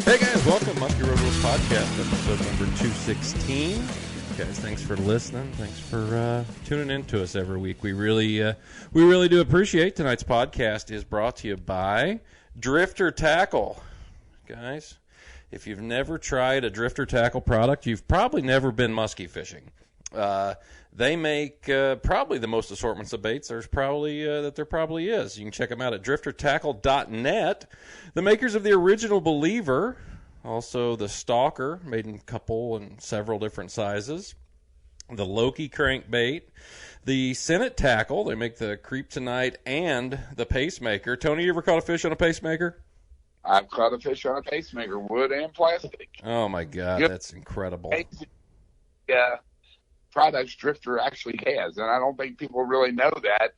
Hey guys, welcome. Monkey Road Rules Podcast, episode number 216. Guys, thanks for listening. Thanks for tuning in to us every week. We really do appreciate. Tonight's podcast is brought to you by Drifter Tackle. Guys, if you've never tried a Drifter Tackle product, you've probably never been muskie fishing. They make probably the most assortments of baits there probably is. You can check them out at driftertackle.net. The makers of the original Believer, also the Stalker, made in a couple and several different sizes. The Loki crankbait, the Senate tackle. They make the Kryptonite and the Pacemaker. Tony, you ever caught a fish on a Pacemaker? I've caught a fish on a Pacemaker, wood and plastic. Oh my God, that's incredible. Yeah. Products Drifter actually has, and I don't think people really know that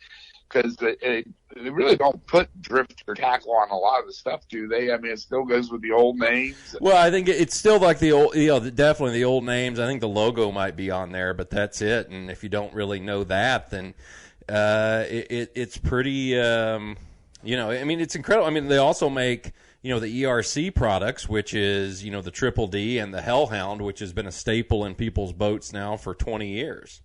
because they really don't put Drifter tackle on a lot of the stuff, do they? I mean, it still goes with the old names. Well, I think it's still like the old, definitely the old names. I think the logo might be on there, but that's it. And if you don't really know that, then it's pretty, I mean, it's incredible. I mean, they also make, the ERC products, which is, the Triple D and the Hellhound, which has been a staple in people's boats now for 20 years.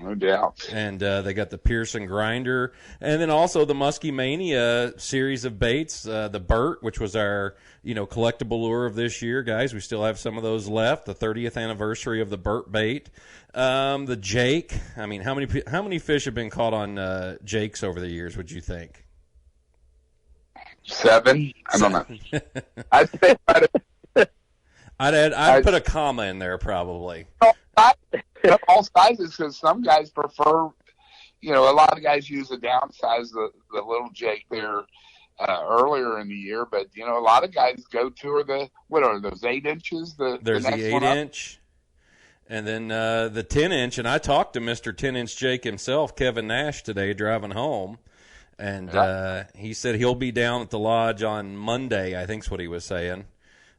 No doubt. And they got the Pearson Grinder. And then also the Muskie Mania series of baits, the Burt, which was our, collectible lure of this year. Guys, we still have some of those left. The 30th anniversary of the Burt bait. The Jake. I mean, how many fish have been caught on Jakes over the years, would you think? 7? I don't know. I'd say I'd put a comma in there probably. All sizes, because some guys prefer, a lot of guys use the downsize, the little Jake there earlier in the year, but, a lot of guys go to what are those, 8 inches? There's the 8-inch, and then the 10-inch, and I talked to Mr. 10-inch Jake himself, Kevin Nash, today driving home. And he said he'll be down at the lodge on Monday, I think's what he was saying.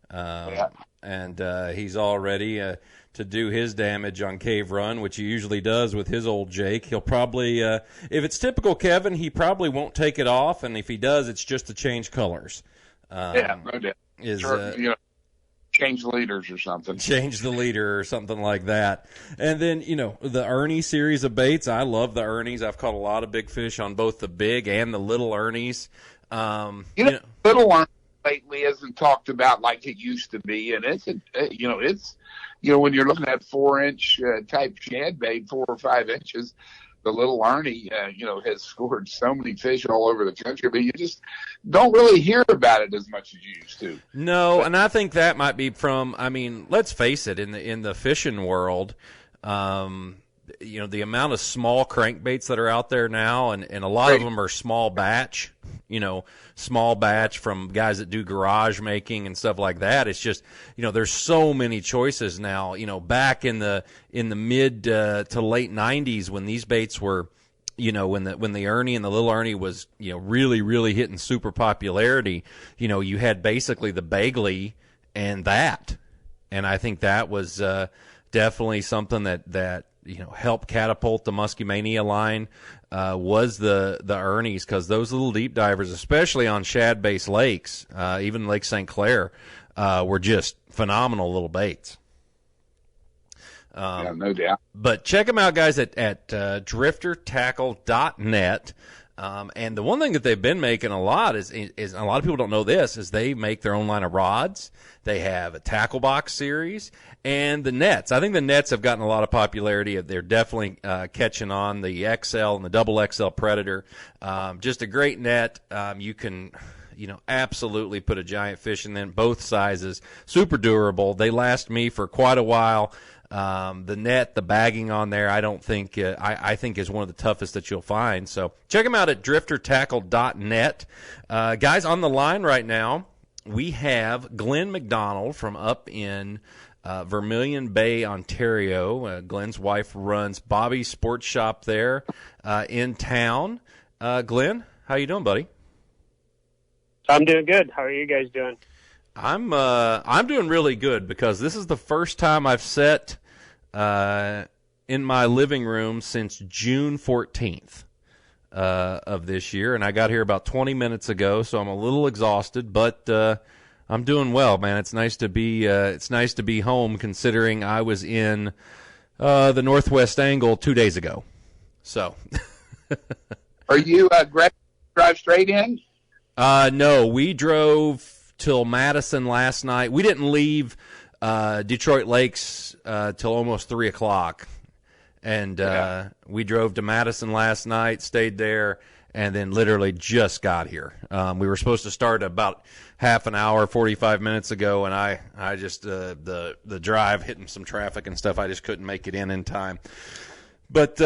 And he's all ready to do his damage on Cave Run, which he usually does with his old Jake. He'll probably, if it's typical Kevin, he probably won't take it off. And if he does, it's just to change colors. No doubt. Change leaders or something. Change the leader or something like that. And then, the Ernie series of baits. I love the Ernies. I've caught a lot of big fish on both the big and the little Ernies. Little Ernie lately isn't talked about like it used to be. And it's when you're looking at 4-inch type shad bait, 4 or 5 inches, the little Ernie, has scored so many fish all over the country, but you just don't really hear about it as much as you used to. No, and I think that might be from, let's face it, in the fishing world, the amount of small crankbaits that are out there now, and a lot of them are small batch, from guys that do garage making and stuff like that. It's just, there's so many choices now. Back in the mid to late 90s when these baits were, when the Ernie and the little Ernie was, really, really hitting super popularity, you had basically the Bagley and that. And I think that was definitely something that helped catapult the Muskie Mania line was the Ernies, because those little deep divers, especially on shad-based lakes, even Lake St. Clair, were just phenomenal little baits. No doubt. But check them out, guys, at driftertackle.net. And the one thing that they've been making a lot is a lot of people don't know this, is they make their own line of rods. They have a tackle box series and the nets. I think the nets have gotten a lot of popularity. They're definitely catching on, the XL and the double XL Predator. Just a great net. You can, absolutely put a giant fish in them, both sizes. Super durable. They last me for quite a while. The net, the bagging on there, I don't think, I think is one of the toughest that you'll find. So check them out at driftertackle.net. Guys, on the line right now, we have Glenn McDonald from up in Vermilion Bay, Ontario. Glenn's wife runs Bobby's Sports Shop there in town. Glenn, how you doing, buddy? I'm doing good. How are you guys doing? I'm doing really good, because this is the first time I've sat in my living room since June 14th of this year, and I got here about 20 minutes ago, so I'm a little exhausted, but I'm doing well, man. It's nice to be home, considering I was in the Northwest Angle 2 days ago. So, are you Gregg, drive straight in? No, we drove till Madison last night. We didn't leave Detroit Lakes till almost 3:00, and we drove to Madison last night, stayed there, and then literally just got here. We were supposed to start about half an hour, 45 minutes ago, and I just the drive hitting some traffic and stuff, I just couldn't make it in time. But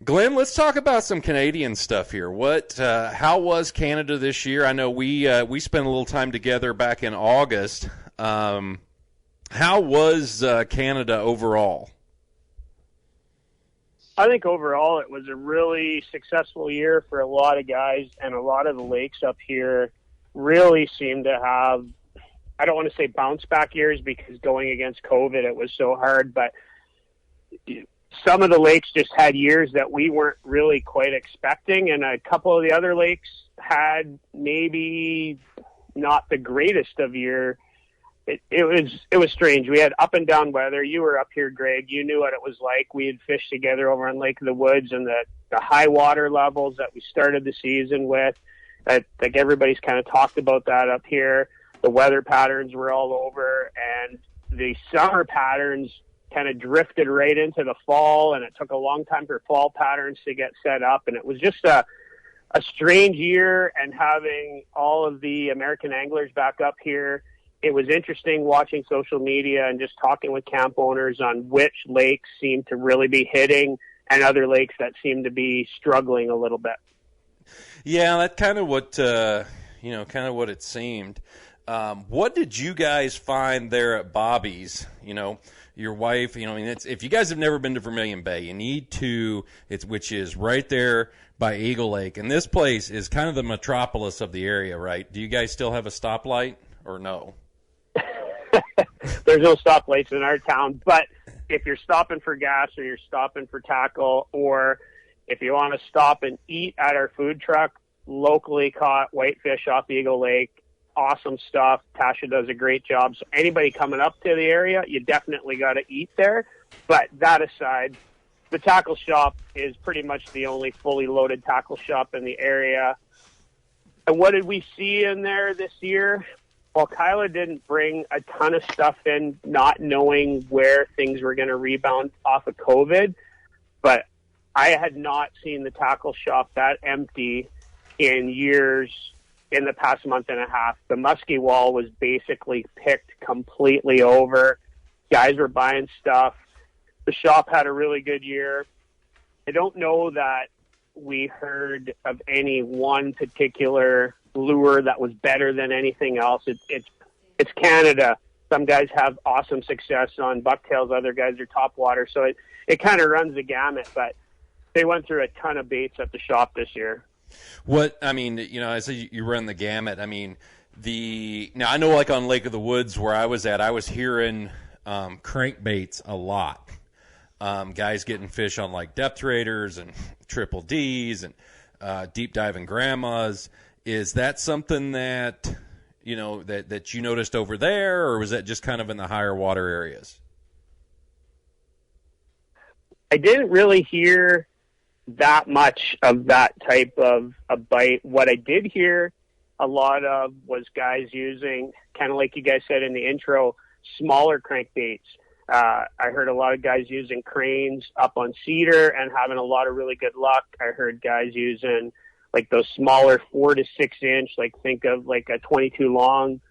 Glenn, let's talk about some Canadian stuff here. How was Canada this year? I know we spent a little time together back in August. How was Canada overall? I think overall it was a really successful year for a lot of guys, and a lot of the lakes up here really seemed to have, I don't want to say bounce back years because going against COVID it was so hard, but some of the lakes just had years that we weren't really quite expecting, and a couple of the other lakes had maybe not the greatest of year. It was strange. We had up and down weather. You were up here, Gregg. You knew what it was like. We had fished together over on Lake of the Woods, and the high water levels that we started the season with. Like everybody's kind of talked about that up here. The weather patterns were all over, and the summer patterns kind of drifted right into the fall, and it took a long time for fall patterns to get set up, and it was just a strange year. And having all of the American anglers back up here, it was interesting watching social media and just talking with camp owners on which lakes seem to really be hitting and other lakes that seem to be struggling a little bit. Yeah, that's kind of what it seemed. What did you guys find there at Bobby's? Your wife, if you guys have never been to Vermilion Bay, you need to, which is right there by Eagle Lake. And this place is kind of the metropolis of the area, right? Do you guys still have a stoplight or no? There's no stoplights in our town, but if you're stopping for gas or you're stopping for tackle, or if you want to stop and eat at our food truck, locally caught whitefish off Eagle Lake, awesome stuff. Tasha does a great job. So anybody coming up to the area, you definitely got to eat there. But that aside, the tackle shop is pretty much the only fully loaded tackle shop in the area. And what did we see in there this year? Well, Kyla didn't bring a ton of stuff in, not knowing where things were going to rebound off of COVID. But I had not seen the tackle shop that empty in years in the past month and a half. The muskie wall was basically picked completely over. Guys were buying stuff. The shop had a really good year. I don't know that we heard of any one particular lure that was better than anything else. It's Canada. Some guys have awesome success on bucktails, other guys are topwater, so it kind of runs the gamut. But they went through a ton of baits at the shop this year. I say you run the gamut. Now I know, like on Lake of the Woods where I was at, I was hearing crankbaits a lot. Guys getting fish on like depth raiders and triple Ds and deep diving grandmas. Is that something that that you noticed over there, or was that just kind of in the higher water areas? I didn't really hear that much of that type of a bite. What I did hear a lot of was guys using, kind of like you guys said in the intro, smaller crankbaits. I heard a lot of guys using cranes up on cedar and having a lot of really good luck. I heard guys using like those smaller 4 to 6 inch, like think of like a 22 long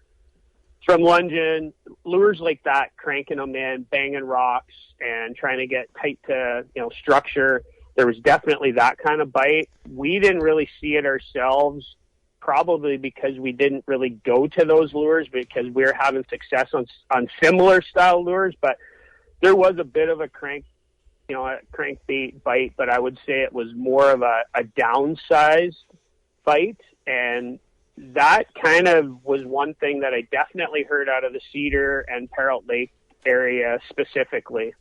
from Lungin, lures like that, cranking them in, banging rocks and trying to get tight to, structure. There was definitely that kind of bite. We didn't really see it ourselves, probably because we didn't really go to those lures because we were having success on similar style lures. But there was a bit of a crankbait bite, but I would say it was more of a downsized bite. And that kind of was one thing that I definitely heard out of the Cedar and Perrault Lake area specifically.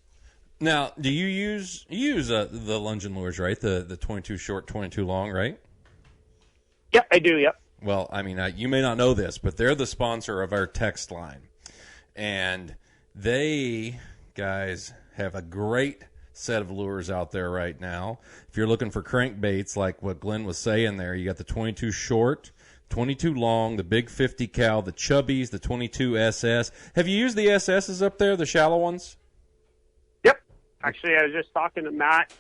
Now, do you use the Lungin lures, right? The 22 short, 22 long, right? Yep, I do. Yep. Well, I mean, you may not know this, but they're the sponsor of our text line. And they, guys, have a great set of lures out there right now. If you're looking for crankbaits, like what Glenn was saying there, you got the 22 short, 22 long, the big 50 cal, the chubbies, the 22 SS. Have you used the SSs up there, the shallow ones? Yep. Actually, I was just talking to Matt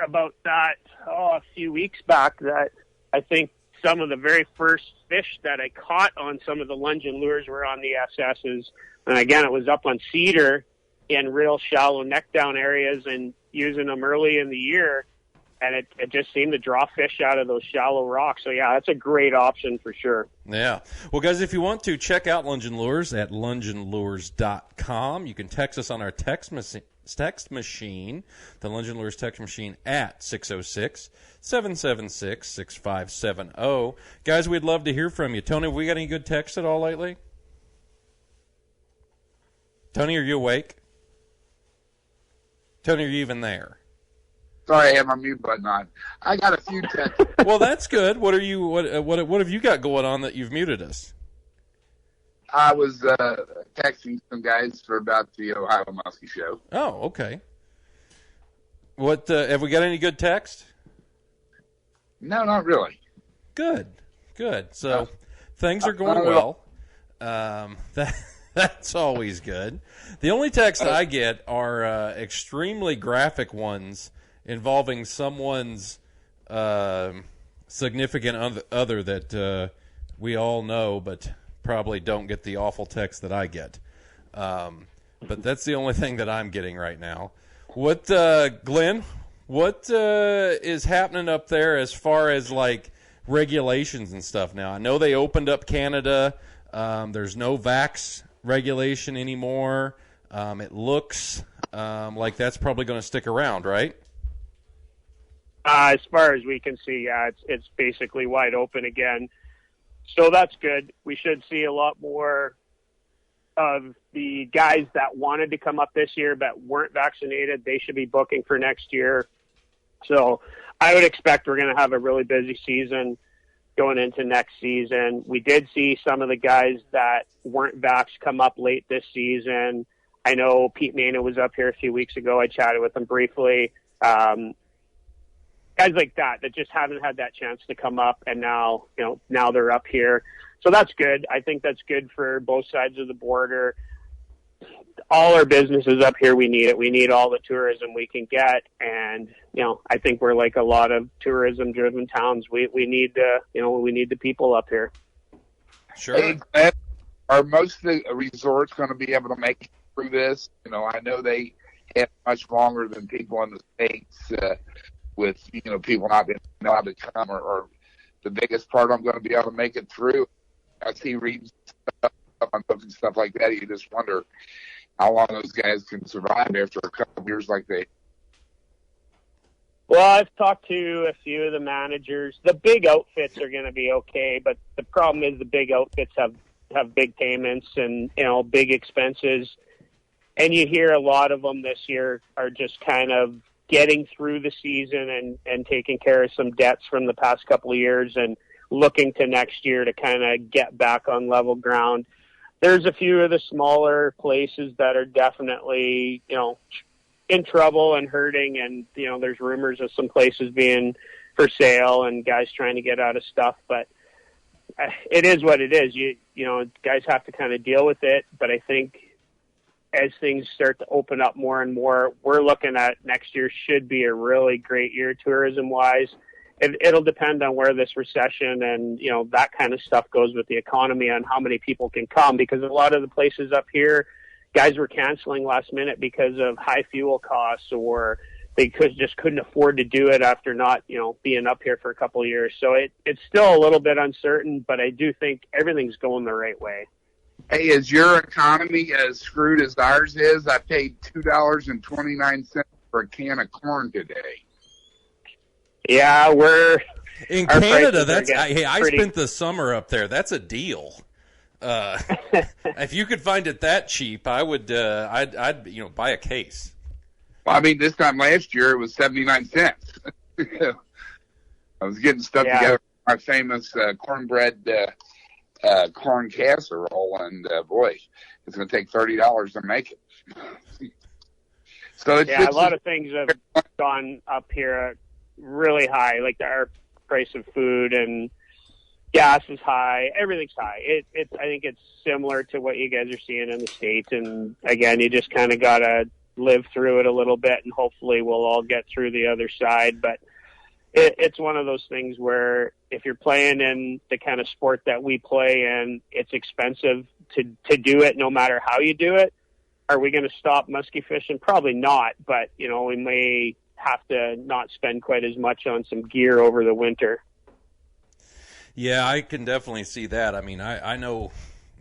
about that a few weeks back, that I think some of the very first fish that I caught on some of the lunging lures were on the SSs. And again, it was up on cedar in real shallow neck down areas and using them early in the year. And it just seemed to draw fish out of those shallow rocks. So, yeah, that's a great option for sure. Yeah. Well, guys, if you want to, check out Lunging Lures at lunginlures.com. You can text us on our text machine, the Lunging Lures text machine, at 606-776-6570. Guys, we'd love to hear from you. Tony, have we got any good texts at all lately? Tony, are you awake? Tony, are you even there? Sorry, I had my mute button on. I got a few texts. Well, that's good. What have you got going on that you've muted us? I was texting some guys for about the Ohio Muskie show. Oh, okay. What have we got any good text? No, not really. Good. So things are going well. That's always good. The only text I get are extremely graphic ones involving someone's significant other that we all know, but probably don't get the awful text that I get. But that's the only thing that I'm getting right now. What, Glenn, what is happening up there as far as, like, regulations and stuff now? I know they opened up Canada. There's no vax regulation anymore. It looks like that's probably going to stick around, right? As far as we can see, yeah, it's basically wide open again. So that's good. We should see a lot more of the guys that wanted to come up this year but weren't vaccinated. They should be booking for next year. So I would expect we're going to have a really busy season going into next season. We did see some of the guys that weren't vaxxed come up late this season. I know Pete Mena was up here a few weeks ago. I chatted with him briefly. Guys like that just haven't had that chance to come up, and now they're up here. So that's good. I think that's good for both sides of the border. All our businesses up here, we need it. We need all the tourism we can get, and I think we're like a lot of tourism-driven towns. We need the people up here. Sure. Hey, Glenn, are most of the resorts going to be able to make it through this? I know they have much longer than people in the States. With people not being allowed to come, or the biggest part I'm going to be able to make it through. I see reading stuff on books and stuff like that. You just wonder how long those guys can survive after a couple of years like they. Well, I've talked to a few of the managers. The big outfits are going to be okay, but the problem is the big outfits have big payments and big expenses, and you hear a lot of them this year are just kind of getting through the season and taking care of some debts from the past couple of years and looking to next year to kind of get back on level ground. There's a few of the smaller places that are definitely, in trouble and hurting, and, there's rumors of some places being for sale and guys trying to get out of stuff, but it is what it is. Guys have to kind of deal with it, but I think as things start to open up more and more, we're looking at next year should be a really great year tourism-wise. It'll depend on where this recession and, that kind of stuff goes with the economy and how many people can come, because a lot of the places up here, guys were canceling last minute because of high fuel costs, or they couldn't afford to do it after not, being up here for a couple of years. So it's still a little bit uncertain, but I do think everything's going the right way. Hey, is your economy as screwed as ours is? I paid $2.29 for a can of corn today. Yeah, we're in Canada. I spent the summer up there. That's a deal. If you could find it that cheap, I would. I'd buy a case. Well, I mean, this time last year it was 79 cents. I was getting stuff together my famous cornbread corn casserole, and boy, it's going to take $30 to make it. So it's a lot of things have gone up here really high, like our price of food and gas is high. Everything's high. I think it's similar to what you guys are seeing in the States. And again, you just kind of got to live through it a little bit, and hopefully we'll all get through the other side. But it's one of those things where if you're playing in the kind of sport that we play in, it's expensive to do it no matter how you do it. Are we going to stop muskie fishing? Probably not. But, we may have to not spend quite as much on some gear over the winter. Yeah, I can definitely see that. I mean, I know,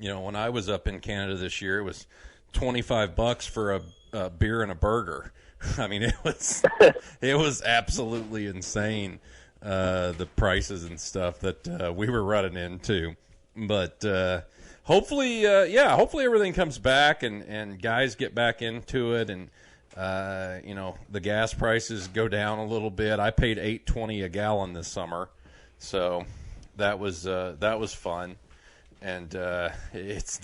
when I was up in Canada this year, it was $25 for a beer and a burger. I mean, it was absolutely insane, the prices and stuff that we were running into. But hopefully everything comes back and guys get back into it, and the gas prices go down a little bit. I paid $8.20 a gallon this summer, so that was fun, and it's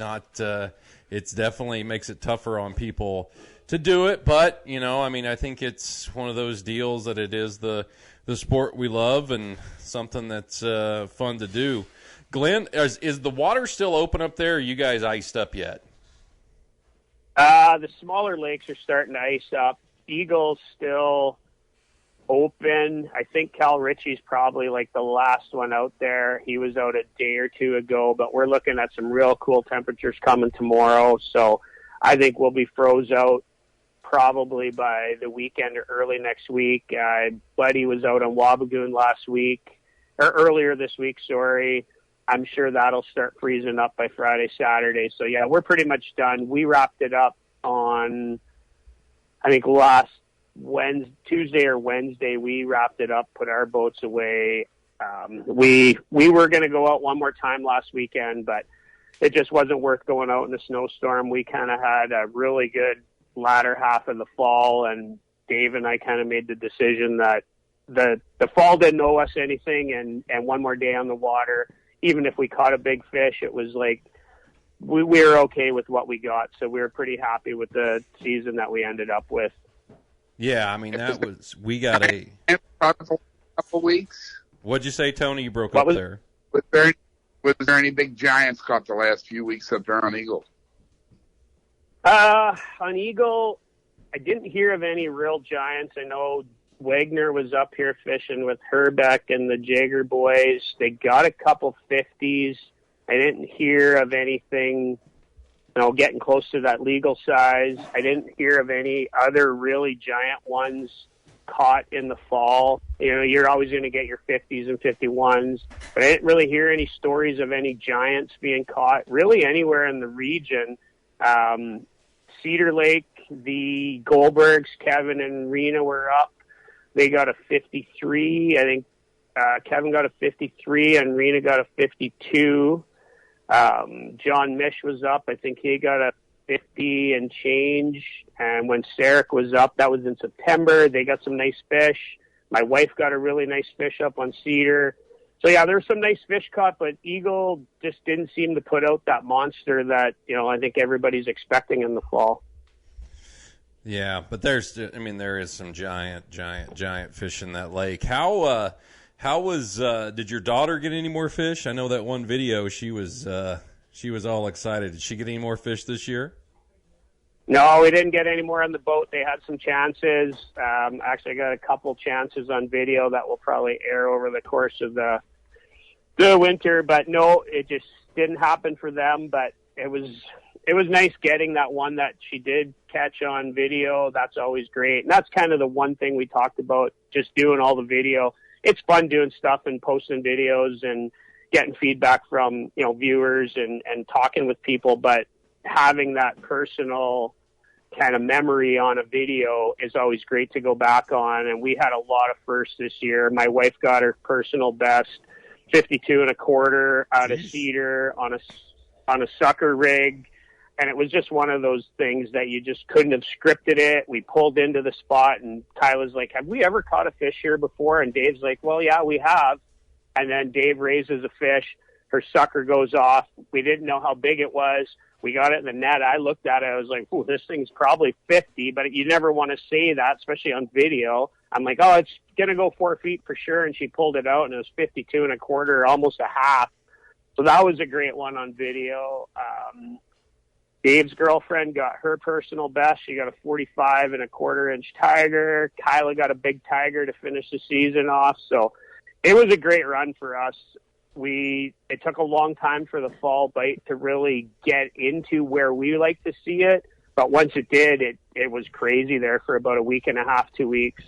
definitely makes it tougher on people to do it, but I think it's one of those deals that it is the sport we love and something that's fun to do. Glenn, is the water still open up there? Or are you guys iced up yet? The smaller lakes are starting to ice up. Eagle's still open. I think Cal Ritchie's probably like the last one out there. He was out a day or two ago, but we're looking at some real cool temperatures coming tomorrow. So I think we'll be froze out probably by the weekend or early next week. Buddy was out on Wabagoon earlier this week, sorry. I'm sure that'll start freezing up by Friday, Saturday. So yeah, we're pretty much done. We wrapped it up on, I think last Tuesday or Wednesday, we wrapped it up, put our boats away. We were going to go out one more time last weekend, but it just wasn't worth going out in a snowstorm. We kind of had a really good latter half of the fall, and Dave and I kind of made the decision that the fall didn't owe us anything, and one more day on the water, even if we caught a big fish, it was like we were okay with what we got. So we were pretty happy with the season that we ended up with. Yeah, I mean, we got a couple weeks. What'd you say, Tony? You broke up there. Was there any big giants caught the last few weeks up there on Eagle? On Eagle, I didn't hear of any real giants. I know Wagner was up here fishing with Herbeck and the Jagger boys. They got a couple 50s. I didn't hear of anything, getting close to that legal size. I didn't hear of any other really giant ones caught in the fall. You're always going to get your 50s and 51s, but I didn't really hear any stories of any giants being caught really anywhere in the region. Cedar Lake, the Goldbergs, Kevin and Rena were up. They got a 53. I think Kevin got a 53 and Rena got a 52. John Mish was up. I think he got a 50 and change. And when Sarek was up, that was in September. They got some nice fish. My wife got a really nice fish up on Cedar. So, yeah, there were some nice fish caught, but Eagle just didn't seem to put out that monster that, I think everybody's expecting in the fall. Yeah, but there is some giant fish in that lake. How was did your daughter get any more fish? I know that one video she was all excited. Did she get any more fish this year? No, we didn't get any more on the boat. They had some chances. Actually, I got a couple chances on video that will probably air over the course of the winter. But no, it just didn't happen for them. But it was nice getting that one that she did catch on video. That's always great. And that's kind of the one thing we talked about, just doing all the video. It's fun doing stuff and posting videos and getting feedback from, viewers and talking with people. But having that personal kind of memory on a video is always great to go back on. And we had a lot of firsts this year. My wife got her personal best 52 1/4 out of Cedar on a sucker rig. And it was just one of those things that you just couldn't have scripted it. We pulled into the spot and Tyler's like, have we ever caught a fish here before? And Dave's like, well, yeah, we have. and then Dave raises a fish. Her sucker goes off. We didn't know how big it was. We got it in the net. I looked at it. I was like, "Ooh, this thing's probably 50," but you never want to say that, especially on video. I'm like, "Oh, it's going to go 4 feet for sure." And she pulled it out, and it was 52 1/4, almost a half. So that was a great one on video. Dave's girlfriend got her personal best. She got a 45 1/4-inch tiger. Kyla got a big tiger to finish the season off. So it was a great run for us. It took a long time for the fall bite to really get into where we like to see it. But once it did, it was crazy there for about a week and a half, 2 weeks.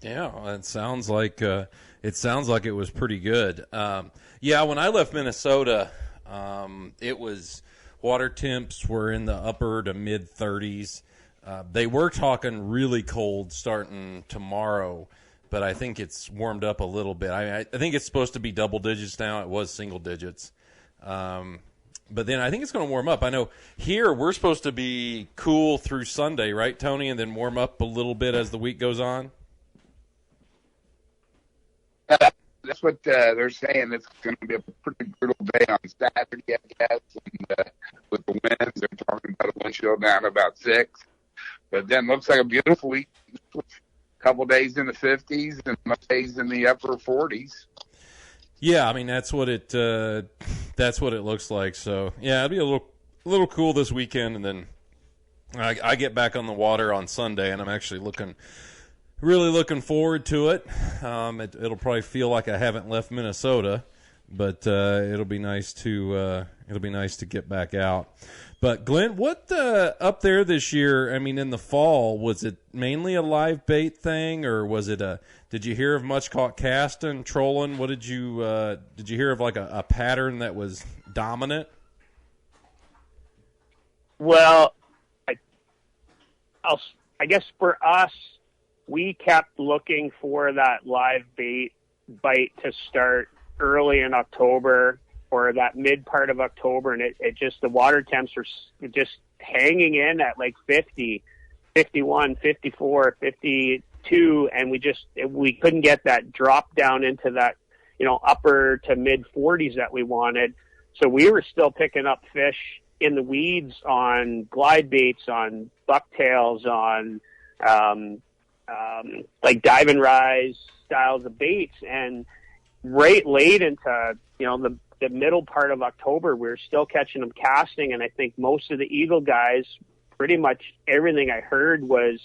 Yeah, it sounds like it was pretty good. Yeah, when I left Minnesota, it was water temps were in the upper to mid 30s. They were talking really cold starting tomorrow, but I think it's warmed up a little bit. I think it's supposed to be double digits now. It was single digits. But then I think it's going to warm up. I know here we're supposed to be cool through Sunday, right, Tony, and then warm up a little bit as the week goes on? That's what they're saying. It's going to be a pretty brutal day on Saturday, I guess. And with the winds, they're talking about a wind chill down about 6. But then looks like a beautiful week. A couple days in the 50s and most days in the upper 40s. Yeah, I mean that's what it looks like. So yeah, it'll be a little cool this weekend, and then I get back on the water on Sunday, and I'm actually really looking forward to it. It'll probably feel like I haven't left Minnesota, but it'll be nice to get back out. But Glenn, what up there this year? I mean, in the fall, was it mainly a live bait thing, or was it did you hear of much caught casting, trolling? What did you hear of, like a pattern that was dominant? Well, I guess for us, we kept looking for that live bait bite to start early in October or that mid part of October, and it just, the water temps were just hanging in at like 50, 51, 54, 52, and we couldn't get that drop down into that, upper to mid 40s that we wanted. So we were still picking up fish in the weeds on glide baits, on bucktails, on like dive and rise styles of baits, and right late into the middle part of October, we were still catching them casting. And I think most of the Eagle guys, pretty much everything I heard was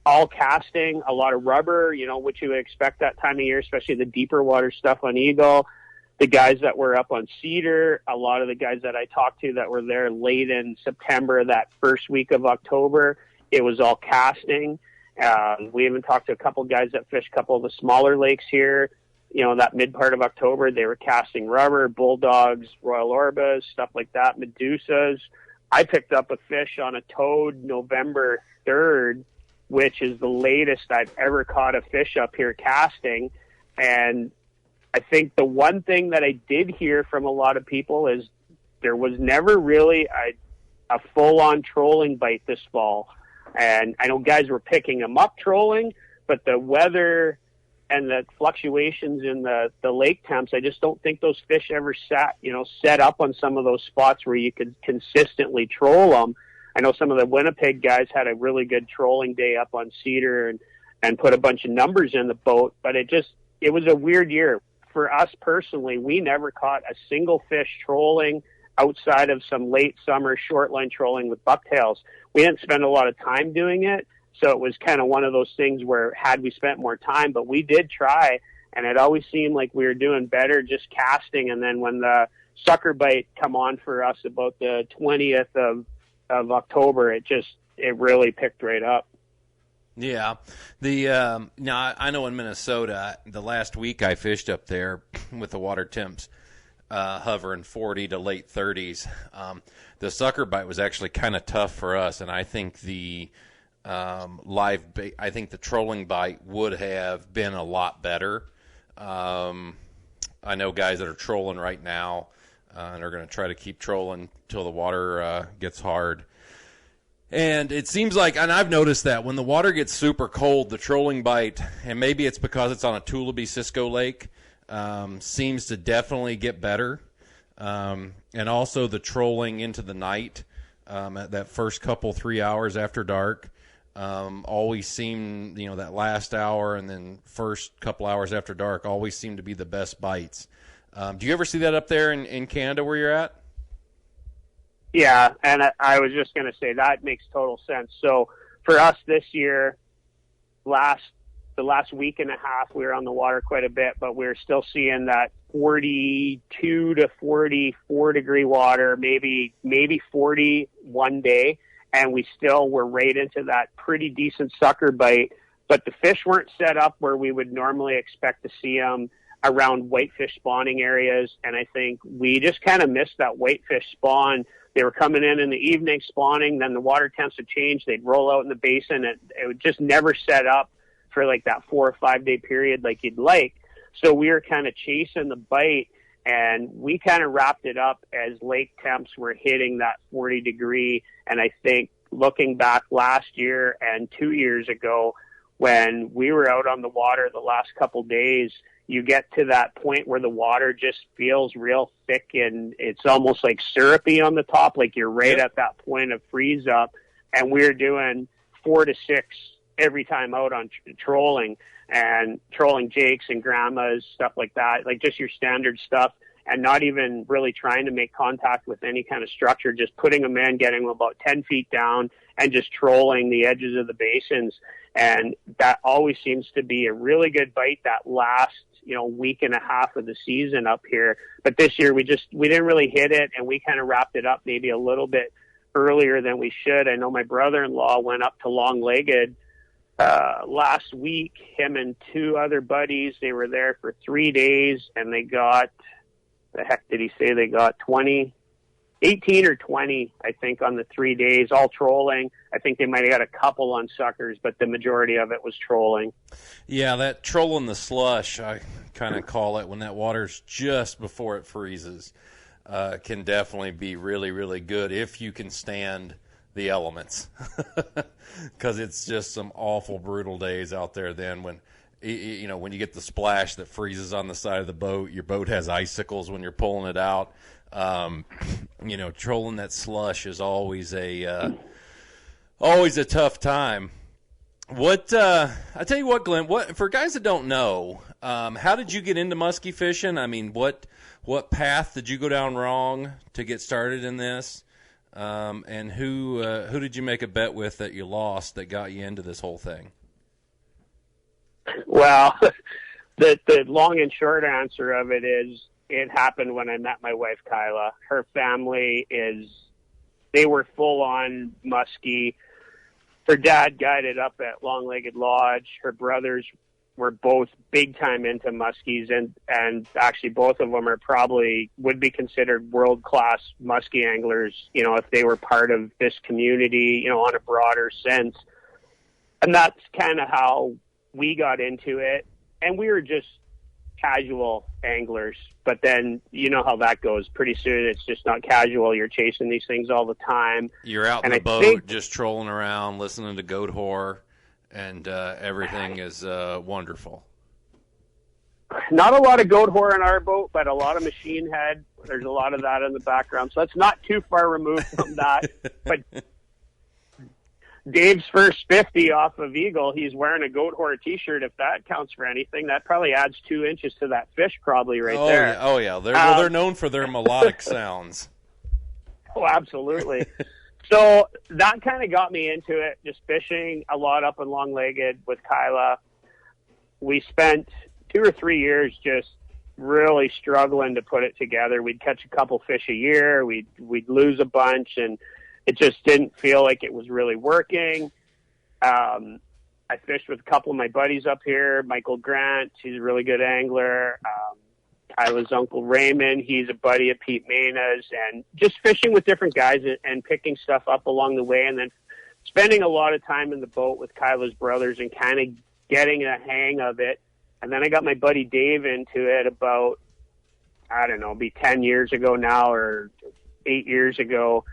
all casting, a lot of rubber, which you would expect that time of year, especially the deeper water stuff on Eagle. The guys that were up on Cedar, a lot of the guys that I talked to that were there late in September, that first week of October, it was all casting. We even talked to a couple guys that fish a couple of the smaller lakes here. That mid part of October, they were casting rubber, bulldogs, Royal Orbas, stuff like that, Medusas. I picked up a fish on a toad November 3rd, which is the latest I've ever caught a fish up here casting. And I think the one thing that I did hear from a lot of people is there was never really a full-on trolling bite this fall. And I know guys were picking them up trolling, but the weather and the fluctuations in the lake temps, I just don't think those fish ever set up on some of those spots where you could consistently troll them. I know some of the Winnipeg guys had a really good trolling day up on Cedar and put a bunch of numbers in the boat, but it was a weird year. For us personally, we never caught a single fish trolling outside of some late summer short line trolling with bucktails. We didn't spend a lot of time doing it, so it was kind of one of those things where had we spent more time, but we did try, and it always seemed like we were doing better just casting. And then when the sucker bite come on for us about the 20th of October, it really picked right up. Yeah. Now I know in Minnesota, the last week I fished up there with the water temps hovering 40 to late 30s. The sucker bite was actually kind of tough for us, and I think the live bait, I think the trolling bite would have been a lot better. I know guys that are trolling right now and are going to try to keep trolling until the water gets hard. And it seems like, and I've noticed that when the water gets super cold, the trolling bite, and maybe it's because it's on a Tullabee Cisco lake, seems to definitely get better. And also the trolling into the night, at that first couple 3 hours after dark, always seem, that last hour and then first couple hours after dark always seem to be the best bites. Do you ever see that up there in Canada where you're at? Yeah, and I was just going to say that makes total sense. So for us this year, the last week and a half, we were on the water quite a bit, but we're still seeing that 42 to 44 degree water, maybe 40 one day, and we still were right into that pretty decent sucker bite. But the fish weren't set up where we would normally expect to see them around whitefish spawning areas, and I think we just kind of missed that whitefish spawn. They were coming in the evening spawning, then the water temps would change. They'd roll out in the basin. It would just never set up for like that 4 or 5 day period like you'd like. So we were kind of chasing the bite, and we kind of wrapped it up as lake temps were hitting that 40 degree. And I think looking back last year and 2 years ago, when we were out on the water the last couple days, you get to that point where the water just feels real thick and it's almost like syrupy on the top, like you're right at that point of freeze up. And we're doing 4 to 6 every time out on trolling jakes and grandmas, stuff like that, like just your standard stuff, and not even really trying to make contact with any kind of structure, just putting them in, getting them about 10 feet down and just trolling the edges of the basins. And that always seems to be a really good bite that last, week and a half of the season up here. But this year we didn't really hit it, and we kind of wrapped it up maybe a little bit earlier than we should. I know my brother-in-law went up to Long-Legged last week, him and 2 other buddies. They were there for 3 days, and they got, the heck did he say they got 18 or 20, I think, on the 3 days, all trolling. I think they might have got a couple on suckers, but the majority of it was trolling. Yeah, that trolling the slush, I kind of call it, when that water's just before it freezes, can definitely be really, really good if you can stand the elements. Because it's just some awful, brutal days out there then when you get the splash that freezes on the side of the boat. Your boat has icicles when you're pulling it out. Trolling that slush is always a tough time. I tell you what, Glenn, for guys that don't know, how did you get into muskie fishing? I mean, what path did you go down wrong to get started in this? And who did you make a bet with that you lost that got you into this whole thing? Well, the long and short answer of it is, it happened when I met my wife, Kyla. Her family they were full on muskie. Her dad guided up at Long-Legged Lodge. Her brothers were both big time into muskies, and actually both of them would be considered world-class muskie anglers, if they were part of this community, on a broader sense. And that's kind of how we got into it. And we were just casual anglers, but then you know how that goes. Pretty soon it's just not casual. You're chasing these things all the time. You're out in the boat, just trolling around, listening to goat whore, and everything is wonderful. Not a lot of goat whore in our boat, but a lot of machine head. There's a lot of that in the background, so it's not too far removed from that. But Dave's first 50 off of Eagle, he's wearing a goat whore t-shirt. If that counts for anything, that probably adds 2 inches to that fish, probably there. Yeah. Oh yeah, they're known for their melodic sounds. Oh, absolutely. So that kind of got me into it, just fishing a lot up in Long-Legged with Kyla. We spent 2 or 3 years just really struggling to put it together. We'd catch a couple fish a year. We'd lose a bunch, and it just didn't feel like it was really working. I fished with a couple of my buddies up here. Michael Grant, he's a really good angler. Kyla's uncle Raymond, he's a buddy of Pete Mayna's, and just fishing with different guys and picking stuff up along the way, and then spending a lot of time in the boat with Kyla's brothers and kind of getting a hang of it. And then I got my buddy Dave into it about, I don't know, be 10 years ago now or 8 years ago.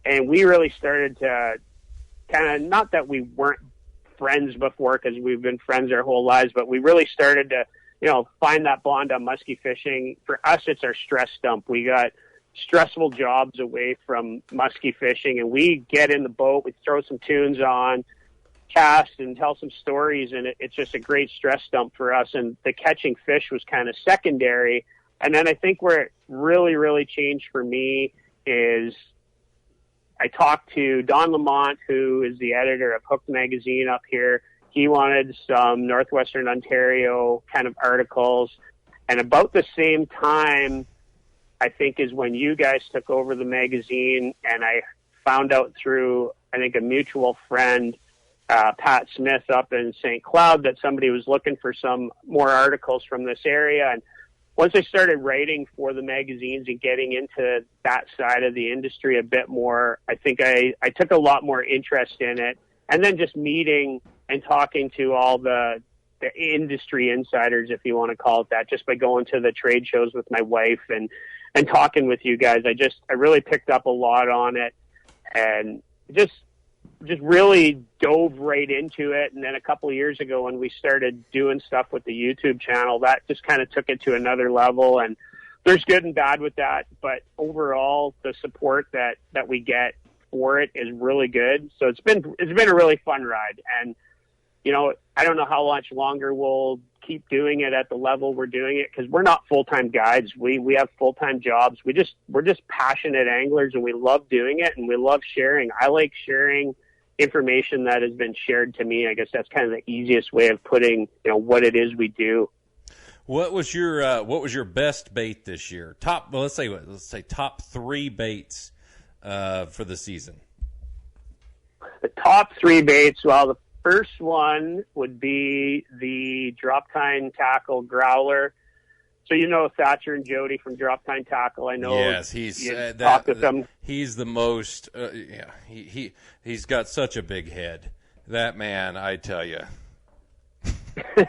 And we really started to kind of, not that we weren't friends before, because we've been friends our whole lives, but we really started to find that bond on muskie fishing. For us, it's our stress dump. We got stressful jobs away from muskie fishing, and we get in the boat, we throw some tunes on, cast, and tell some stories, and it's just a great stress dump for us. And the catching fish was kind of secondary. And then I think where it really, really changed for me is I talked to Don Lamont, who is the editor of Hooked Magazine up here. He wanted some Northwestern Ontario kind of articles. And about the same time, I think, is when you guys took over the magazine, and I found out through, I think, a mutual friend, Pat Smith up in St. Cloud, that somebody was looking for some more articles from this area. And once I started writing for the magazines and getting into that side of the industry a bit more, I think I took a lot more interest in it. And then just meeting and talking to all the industry insiders, if you want to call it that, just by going to the trade shows with my wife and talking with you guys, I really picked up a lot on it, and just really dove right into it. And then a couple of years ago, when we started doing stuff with the YouTube channel, that just kind of took it to another level. And there's good and bad with that, but overall, the support that we get for it is really good. So it's been a really fun ride. And I don't know how much longer we'll keep doing it at the level we're doing it, because we're not full-time guides. We have full-time jobs. We're just passionate anglers, and we love doing it, and we love sharing. I like sharing information that has been shared to me. I guess that's kind of the easiest way of putting what it is we do. What was your best bait this year? Let's say top 3 baits for the season. The top 3 baits. Well, the first one would be the Drop Tine Tackle Growler. So Thatcher and Jody from Drop Tine Tackle. I know. Yes, he's the most. He's got such a big head. That man, I tell you.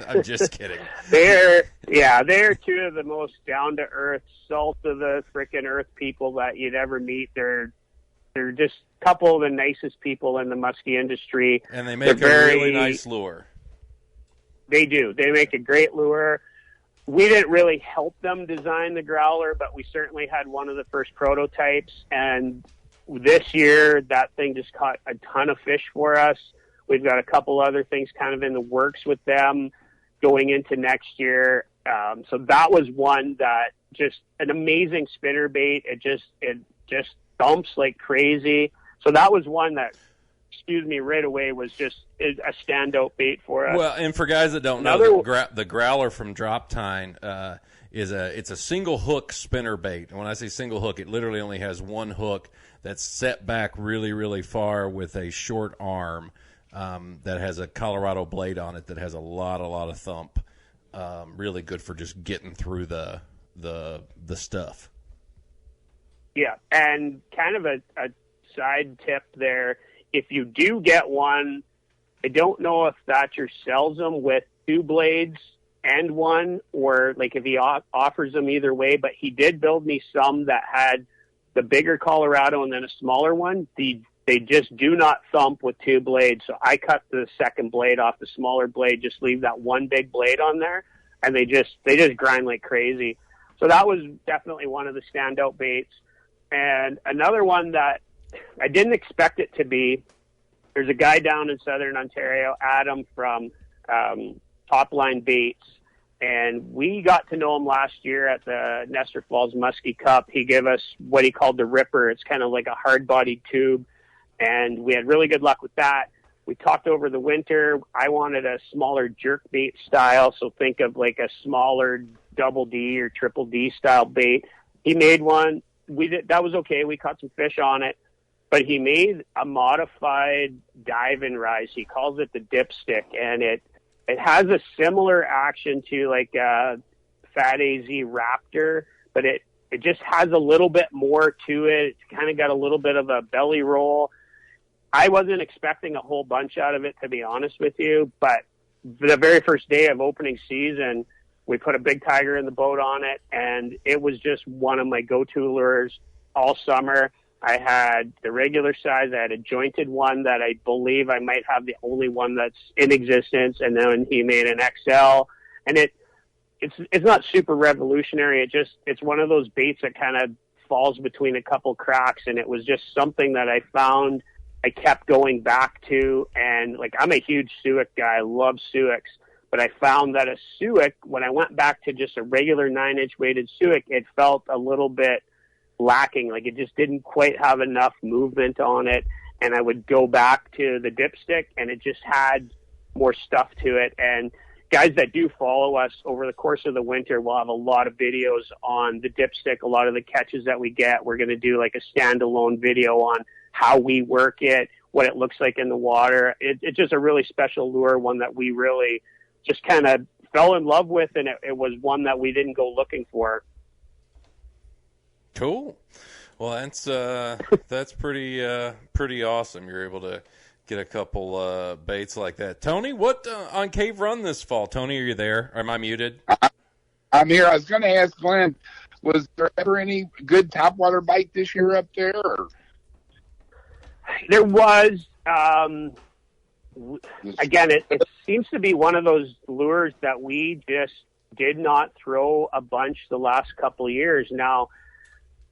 I'm just kidding. They're 2 of the most down to earth, salt of the frickin' earth people that you'd ever meet. They're just a couple of the nicest people in the muskie industry. And they make a really nice lure. They do. They make a great lure. We didn't really help them design the growler, but we certainly had one of the first prototypes. And this year, that thing just caught a ton of fish for us. We've got a couple other things kind of in the works with them going into next year. So that was one that just an amazing spinner bait. It just thumps like crazy. So that was one that, right away was just a standout bait for us. Well, and for guys that don't know, the growler from Drop Tine it's a single hook spinner bait. And when I say single hook, it literally only has one hook that's set back really, really far with a short arm that has a Colorado blade on it that has a lot of thump. Really good for just getting through the stuff. Yeah, and kind of a side tip there. If you do get one, I don't know if Thatcher sells them with 2 blades and one, or like if he offers them either way, but he did build me some that had the bigger Colorado and then a smaller one. They just do not thump with 2 blades. So I cut the second blade off the smaller blade, just leave that one big blade on there, and they just grind like crazy. So that was definitely one of the standout baits. And another one that I didn't expect it to be, there's a guy down in Southern Ontario, Adam from Top Line Baits, and we got to know him last year at the Nestor Falls Muskie Cup. He gave us what he called the Ripper. It's kind of like a hard-bodied tube, and we had really good luck with that. We talked over the winter. I wanted a smaller jerk bait style, so think of like a smaller double D or triple D style bait. He made one. That was okay. We caught some fish on it, but he made a modified dive and rise. He calls it the dipstick, and it has a similar action to like a Fat AZ Raptor, but it just has a little bit more to it. It's kind of got a little bit of a belly roll. I wasn't expecting a whole bunch out of it, to be honest with you, but the very first day of opening season, we put a big tiger in the boat on it, and it was just one of my go-to lures all summer. I had the regular size. I had a jointed one that I believe I might have the only one that's in existence, and then he made an XL. And it's not super revolutionary. It's one of those baits that kind of falls between a couple cracks, and it was just something that I found I kept going back to. And like, I'm a huge suic guy. I love suics, but I found that a suic, when I went back to just a regular 9-inch weighted suic, it felt a little bit lacking. Like, it just didn't quite have enough movement on it. And I would go back to the dipstick, and it just had more stuff to it. And guys that do follow us over the course of the winter will have a lot of videos on the dipstick, a lot of the catches that we get. We're going to do like a standalone video on how we work it, what it looks like in the water. It's just a really special lure, one that we really just kind of fell in love with, and it was one that we didn't go looking for. Cool. Well, that's pretty awesome. You're able to get a couple baits like that. Tony, what on Cave Run this fall? Tony, are you there? Or am I muted? I'm here. I was going to ask Glenn, was there ever any good topwater bite this year up there? Or? There was. Again, it seems to be one of those lures that we just did not throw a bunch the last couple of years. Now,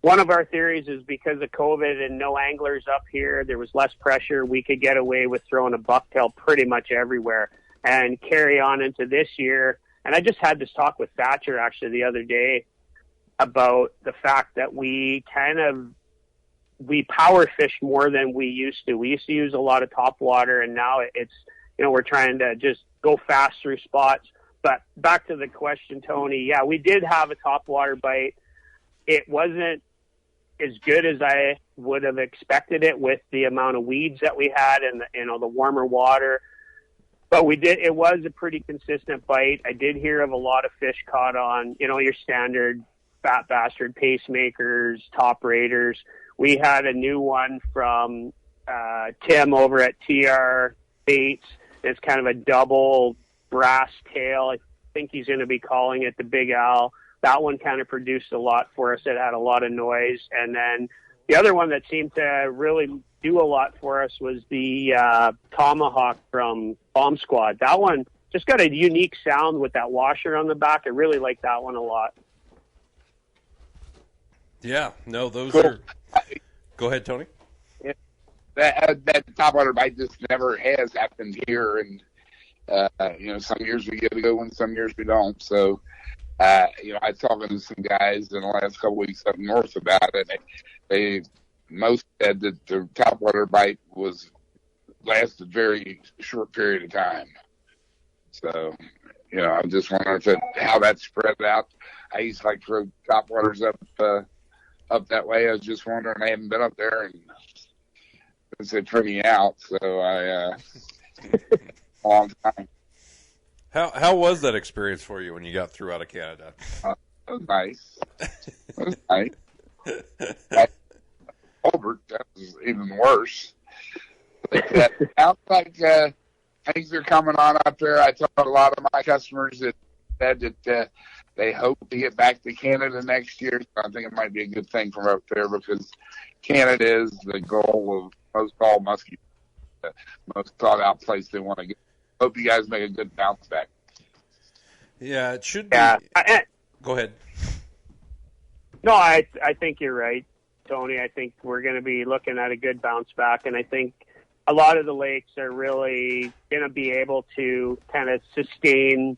one of our theories is because of COVID and no anglers up here, there was less pressure. We could get away with throwing a bucktail pretty much everywhere and carry on into this year. And I just had this talk with Thatcher actually the other day about the fact that we power fish more than we used to. We used to use a lot of top water, and now it's, we're trying to just go fast through spots. But back to the question, Tony, yeah, we did have a top water bite. It wasn't as good as I would have expected it with the amount of weeds that we had and the warmer water. But it was a pretty consistent bite. I did hear of a lot of fish caught on, your standard fat bastard pacemakers, top raiders. We had a new one from Tim over at TR Baits. It's kind of a double brass tail. I think he's going to be calling it the Big Al. That one kind of produced a lot for us. It had a lot of noise. And then the other one that seemed to really do a lot for us was the Tomahawk from Bomb Squad. That one just got a unique sound with that washer on the back. I really like that one a lot. Yeah, no, those cool. are... Go ahead, Tony. Yeah. That topwater bite just never has happened here. And, some years we get a good one, some years we don't. So, I was talking to some guys in the last couple of weeks up north about it. They most said that the topwater bite lasted very short period of time. So, I'm just wondering how that spread out. I used to like to throw topwaters up that way. I was just wondering. I haven't been up there and they threw me out. So a long time. How was that experience for you when you got through out of Canada? It was nice. It was nice. Albert, that was even worse. It sounds like things are coming on up there. I told a lot of my customers that said that they hope to get back to Canada next year. So I think it might be a good thing from up there because Canada is the goal of most all muskie, the most thought out place they want to get. Hope you guys make a good bounce back. Yeah, it should be. Go ahead. No, I think you're right, Tony. I think we're going to be looking at a good bounce back, and I think a lot of the lakes are really going to be able to kind of sustain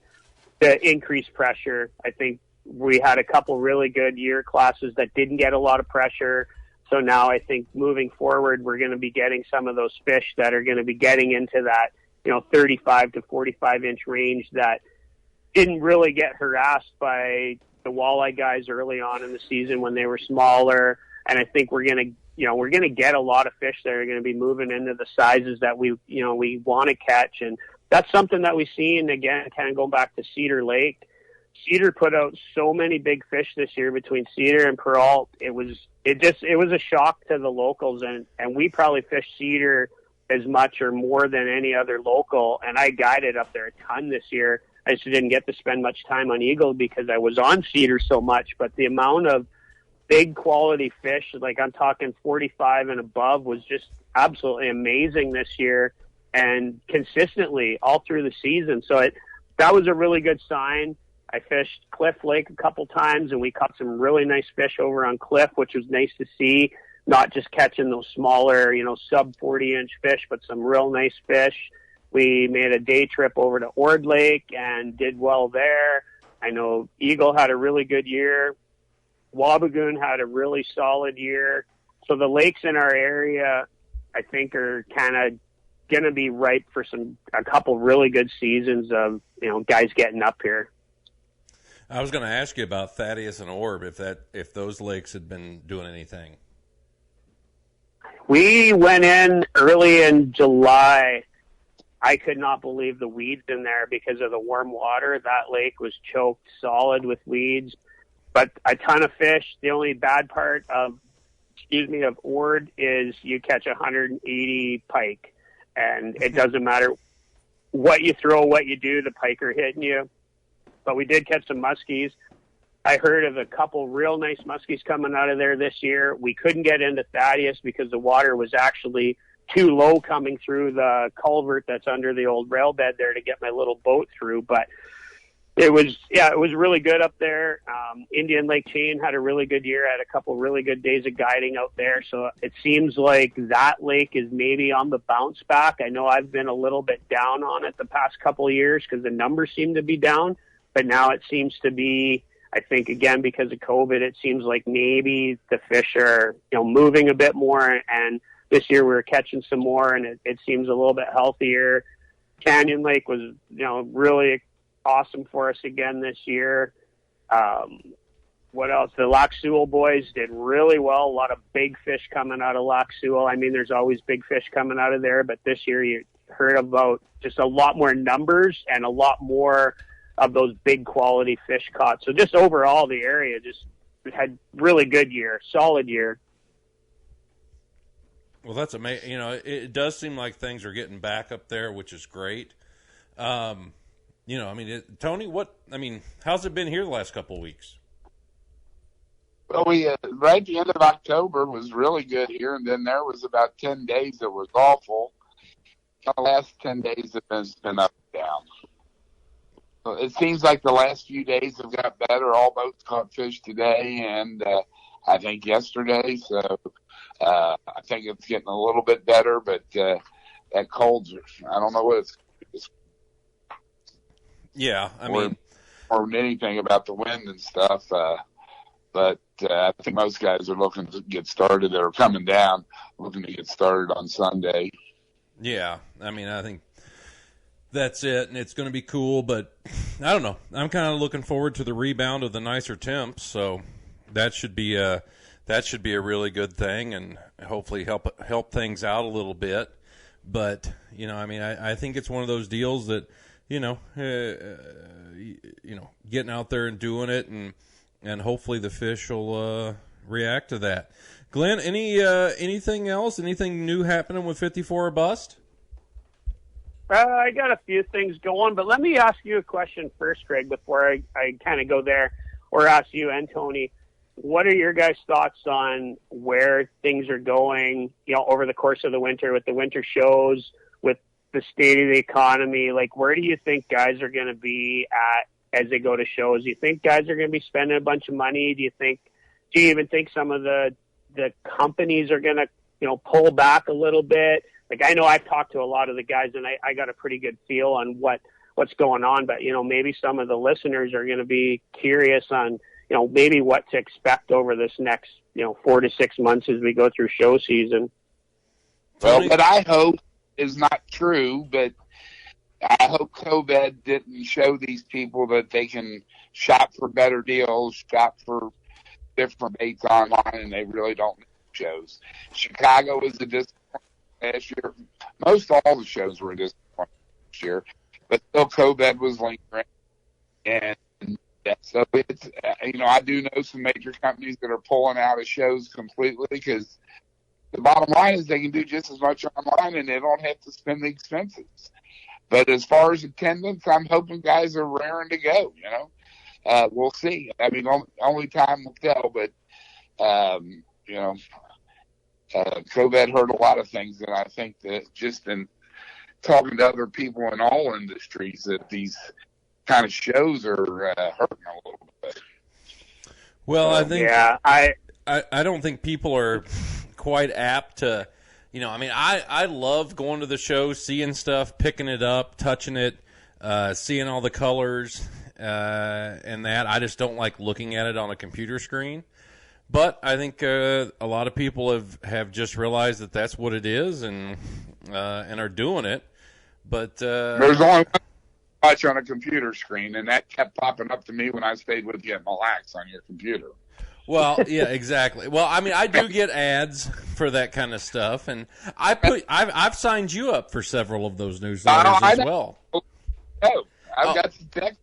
the increased pressure. I think we had a couple really good year classes that didn't get a lot of pressure. So now I think moving forward, we're going to be getting some of those fish that are going to be getting into that 35 to 45 inch range that didn't really get harassed by the walleye guys early on in the season when they were smaller. And I think we're going to get a lot of fish that are going to be moving into the sizes that we want to catch. And that's something that we've seen again, kind of going back to Cedar Lake. Cedar put out so many big fish this year between Cedar and Peralt. It was a shock to the locals, and we probably fished Cedar as much or more than any other local. And I guided up there a ton this year. I just didn't get to spend much time on Eagle because I was on Cedar so much, but the amount of big quality fish, like I'm talking 45 and above, was just absolutely amazing this year and consistently all through the season. So that was a really good sign. I fished Cliff Lake a couple times, and we caught some really nice fish over on Cliff, which was nice to see. Not just catching those smaller, sub 40-inch fish, but some real nice fish. We made a day trip over to Ord Lake and did well there. I know Eagle had a really good year. Wabigoon had a really solid year. So the lakes in our area, I think, are kind of going to be ripe for a couple really good seasons of, guys getting up here. I was going to ask you about Thaddeus and Orb, if those lakes had been doing anything. We went in early in July. I could not believe the weeds in there because of the warm water. That lake was choked solid with weeds, but a ton of fish. The only bad part of Ord is you catch 180 pike, and it doesn't matter what you throw, what you do, the pike are hitting you. But we did catch some muskies. I heard of a couple real nice muskies coming out of there this year. We couldn't get into Thaddeus because the water was actually too low coming through the culvert that's under the old rail bed there to get my little boat through. But it was really good up there. Indian Lake Chain had a really good year. I had a couple really good days of guiding out there. So it seems like that lake is maybe on the bounce back. I know I've been a little bit down on it the past couple of years because the numbers seem to be down, but now it seems to be, I think, again, because of COVID, it seems like maybe the fish are, moving a bit more. And this year we were catching some more, and it seems a little bit healthier. Canyon Lake was, really awesome for us again this year. What else? The Lac Sewell boys did really well. A lot of big fish coming out of Lac Sewell. I mean, there's always big fish coming out of there, but this year you heard about just a lot more numbers and a lot more of those big quality fish caught. So just overall, the area just had really good year, solid year. Well, that's amazing. It does seem like things are getting back up there, which is great. Tony, how's it been here the last couple of weeks? Well, we right at the end of October was really good here, and then there was about 10 days that was awful. The last 10 days have been up and down. So it seems like the last few days have got better. All boats caught fish today and I think yesterday. So I think it's getting a little bit better, but that cold's, I don't know what it's. Yeah, more than anything about the wind and stuff. But I think most guys are looking to get started. They're coming down, looking to get started on Sunday. Yeah, I think that's it, and it's going to be cool, but I don't know. I'm kind of looking forward to the rebound of the nicer temps, so that should be a really good thing, and hopefully help things out a little bit. But I think it's one of those deals that getting out there and doing it, and hopefully the fish will react to that. Glenn, anything else? Anything new happening with 54 or Bust? I got a few things going, but let me ask you a question first, Gregg, before I kind of go there, or ask you and Tony. What are your guys' thoughts on where things are going, over the course of the winter with the winter shows, with the state of the economy? Like, where do you think guys are going to be at as they go to shows? Do you think guys are going to be spending a bunch of money? Do you even think some of the companies are going to, pull back a little bit? Like, I know I've talked to a lot of the guys, and I got a pretty good feel on what's going on, but, maybe some of the listeners are going to be curious on, maybe what to expect over this next, 4 to 6 months as we go through show season. Well, what I hope is not true, but I hope COVID didn't show these people that they can shop for better deals, shop for different baits online, and they really don't need shows. Chicago was a disappointment last year. Most all the shows were a disappointment this year, but still COVID was lingering. And so it's, I do know some major companies that are pulling out of shows completely because the bottom line is they can do just as much online and they don't have to spend the expenses. But as far as attendance, I'm hoping guys are raring to go, We'll see. Only time will tell, but, COVID hurt a lot of things, and I think that just in talking to other people in all industries that these kind of shows are hurting a little bit. Well, I think I don't think people are quite apt to, I mean, I love going to the show, seeing stuff, picking it up, touching it, seeing all the colors and that. I just don't like looking at it on a computer screen. But I think a lot of people have just realized that that's what it is and are doing it. But there's only one watch on a computer screen, and that kept popping up to me when I stayed with you at Mille Lacs on your computer. Well, yeah, exactly. Well, I mean, I do get ads for that kind of stuff, and I've signed you up for several of those newsletters as well. Oh, I've got some text.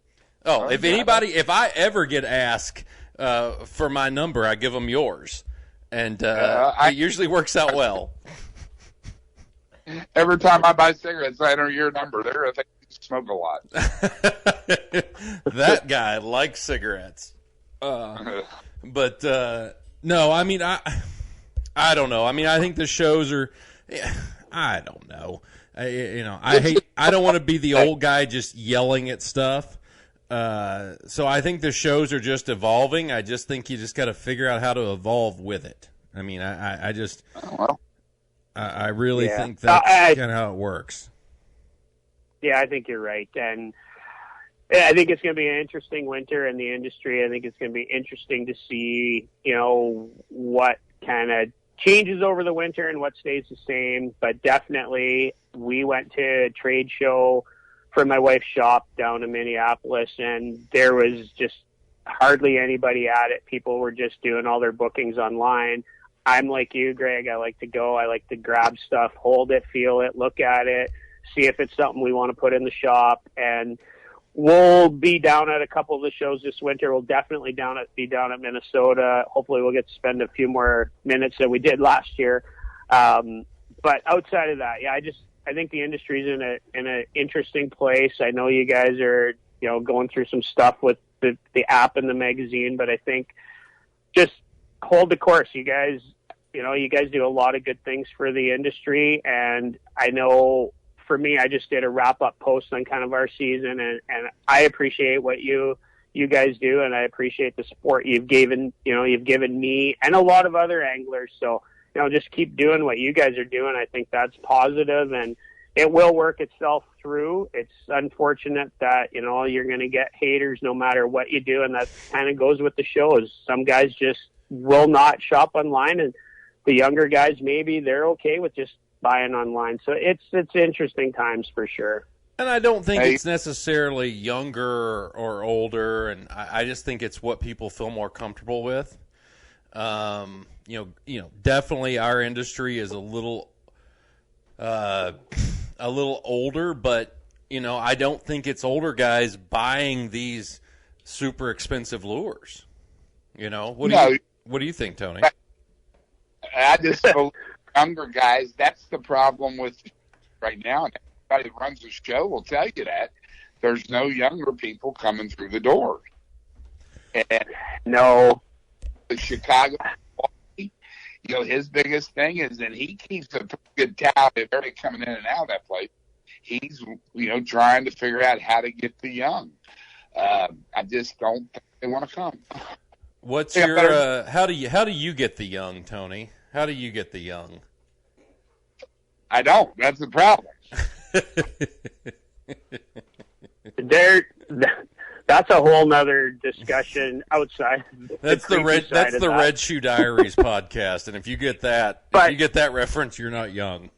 Oh, if I ever get asked for my number, I give them yours, and it usually works out well. Every time I buy cigarettes, I enter your number there. I think you smoke a lot. That guy likes cigarettes. But no, I mean, I don't know. I mean, I think the shows are. I don't know. I don't want to be the old guy just yelling at stuff. So I think the shows are just evolving. I just think you just got to figure out how to evolve with it. I mean, I just. I really think that's kind of how it works. Yeah, I think you're right. And I think it's going to be an interesting winter in the industry. I think it's going to be interesting to see, what kind of changes over the winter and what stays the same. But definitely, we went to a trade show for my wife's shop down in Minneapolis, and there was just hardly anybody at it. People were just doing all their bookings online. I'm like you, Greg. I like to go. I like to grab stuff, hold it, feel it, look at it, see if it's something we want to put in the shop. And we'll be down at a couple of the shows this winter. We'll definitely be down at Minnesota. Hopefully we'll get to spend a few more minutes than we did last year. But outside of that, I think the industry's in an interesting place. I know you guys are, going through some stuff with the app and the magazine, but I think just hold the course. You guys do a lot of good things for the industry. And I know for me, I just did a wrap up post on kind of our season, and I appreciate what you guys do. And I appreciate the support you've given me and a lot of other anglers. So, just keep doing what you guys are doing. I think that's positive, and it will work itself through. It's unfortunate that, you're going to get haters no matter what you do. And that kind of goes with the shows. Some guys just will not shop online, and the younger guys, maybe they're okay with just buying online. So it's interesting times for sure. And I don't think it's necessarily younger or older, and I just think it's what people feel more comfortable with. Definitely our industry is a little older, but I don't think it's older guys buying these super expensive lures. What do you think, Tony? I just believe younger guys, that's the problem with right now. And everybody that runs the show will tell you that. There's no younger people coming through the door. And no. The Chicago, his biggest thing is that he keeps a pretty good tally of everybody coming in and out of that place. He's, trying to figure out how to get the young. I just don't think they want to come. What's your how do you get the young, Tony? How do you get the young? I don't. That's the problem. That's a whole nother discussion outside. That's the Red Shoe Diaries podcast, and if you get that reference, you're not young.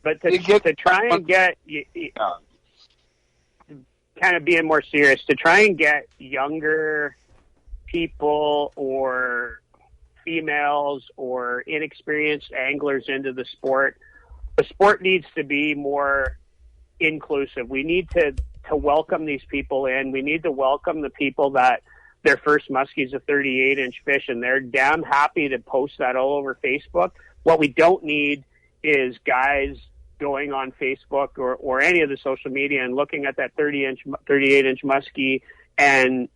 But to try and get kind of being more serious, to try and get younger people or females or inexperienced anglers into the sport needs to be more inclusive. We need to welcome these people in. We need to welcome the people that their first muskie's a 38-inch fish, and they're damn happy to post that all over Facebook. What we don't need is guys going on Facebook or any of the social media and looking at that 38-inch muskie and